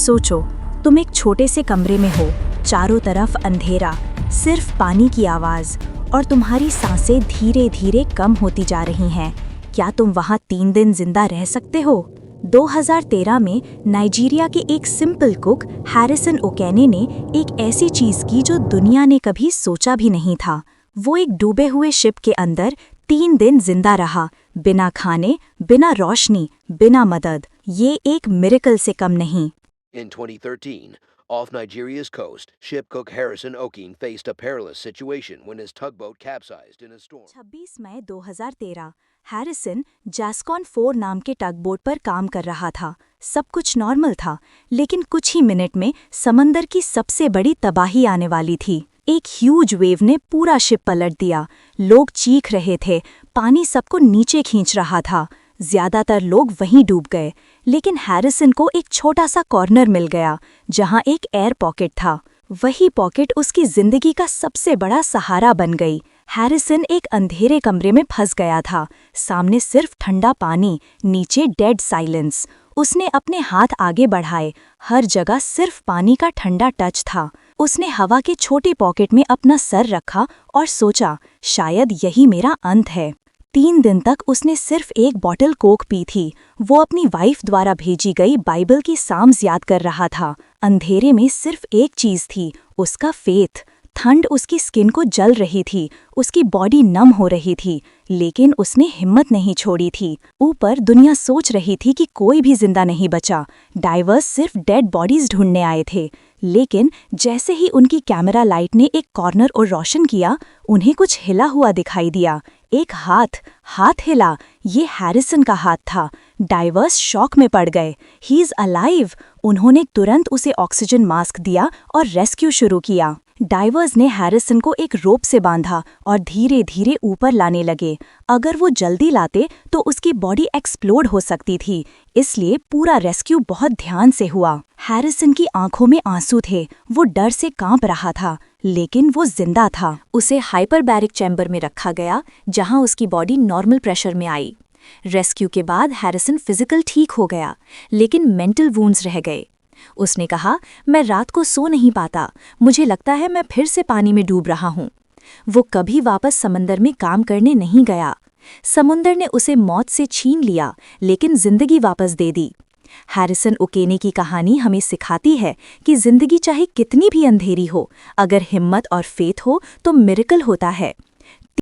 सोचो, तुम एक छोटे से कमरे में हो, चारों तरफ अंधेरा, सिर्फ पानी की आवाज़, और तुम्हारी सांसें धीरे धीरे कम होती जा रही हैं। क्या तुम वहाँ 3 दिन जिंदा रह सकते हो? 2013 में नाइजीरिया के एक सिंपल कुक हैरिसन ओकेने ने एक ऐसी चीज़ की जो दुनिया ने कभी सोचा भी नहीं था। वो एक डूबे हुए शिप के अंदर 3 दिन जिंदा रहा, बिना खाने, बिना रोशनी, बिना मदद। ये एक मिरेकल से कम नहीं। In 2013, off Nigeria's coast, ship cook Harrison Okene faced a perilous situation when his tugboat capsized in a storm. 26 मई 2013, हैरिसन जैस्कॉन 4 नाम के टगबोट पर काम कर रहा था। सब कुछ नॉर्मल था, लेकिन कुछ ही मिनट में समंदर की सबसे बड़ी तबाही आने वाली थी। एक ह्यूज वेव ने पूरा शिप पलट दिया। लोग चीख रहे थे, पानी सबको नीचे खींच रहा था। ज्यादातर लोग वहीं डूब गए, लेकिन हैरिसन को एक छोटा सा कॉर्नर मिल गया जहां एक एयर पॉकेट था। वही पॉकेट उसकी जिंदगी का सबसे बड़ा सहारा बन गई। हैरिसन एक अंधेरे कमरे में फंस गया था, सामने सिर्फ ठंडा पानी, नीचे डेड साइलेंस। उसने अपने हाथ आगे बढ़ाए, हर जगह सिर्फ पानी का ठंडा टच था। उसने हवा के छोटे पॉकेट में अपना सर रखा और सोचा, शायद यही मेरा अंत है। 3 दिन तक उसने सिर्फ एक बॉटल कोक पी थी। वो अपनी वाइफ द्वारा भेजी गई बाइबल की साम्स याद कर रहा था। अंधेरे में सिर्फ एक चीज थी, उसका फेथ। ठंड उसकी स्किन को जल रही थी, उसकी बॉडी नम हो रही थी, लेकिन उसने हिम्मत नहीं छोड़ी थी। ऊपर दुनिया सोच रही थी कि कोई भी जिंदा नहीं बचा। डाइवर्स सिर्फ डेड बॉडीज ढूंढने आए थे। लेकिन जैसे ही उनकी कैमरा लाइट ने एक कॉर्नर और रोशन किया, उन्हें कुछ हिला हुआ दिखाई दिया। एक हाथ हिला। ये हैरिसन का हाथ था। डाइवर्स शॉक में पड़ गए। He is alive. उन्होंने तुरंत उसे ऑक्सीजन मास्क दिया और रेस्क्यू शुरू किया। डाइवर्स ने हैरिसन को एक रोप से बांधा और धीरे धीरे ऊपर लाने लगे। अगर वो जल्दी लाते तो उसकी बॉडी एक्सप्लोड हो सकती थी, इसलिए पूरा रेस्क्यू बहुत ध्यान से हुआ। हैरिसन की आंखों में आंसू थे, वो डर से कांप रहा था, लेकिन वो जिंदा था। उसे हाइपरबैरिक चैम्बर में रखा गया, जहां उसकी बॉडी नॉर्मल प्रेशर में आई। रेस्क्यू के बाद हैरिसन फिजिकल ठीक हो गया, लेकिन मेंटल वुंड्स रह गए। उसने कहा, मैं रात को सो नहीं पाता, मुझे लगता है मैं फिर से पानी में डूब रहा हूँ। वो कभी वापस समंदर में काम करने नहीं गया। समुंदर ने उसे मौत से छीन लिया, लेकिन जिंदगी वापस दे दी। हैरिसन ओकेने की कहानी हमें सिखाती है कि जिंदगी चाहे कितनी भी अंधेरी हो, अगर हिम्मत और फेथ हो तो मिरेकल होता है।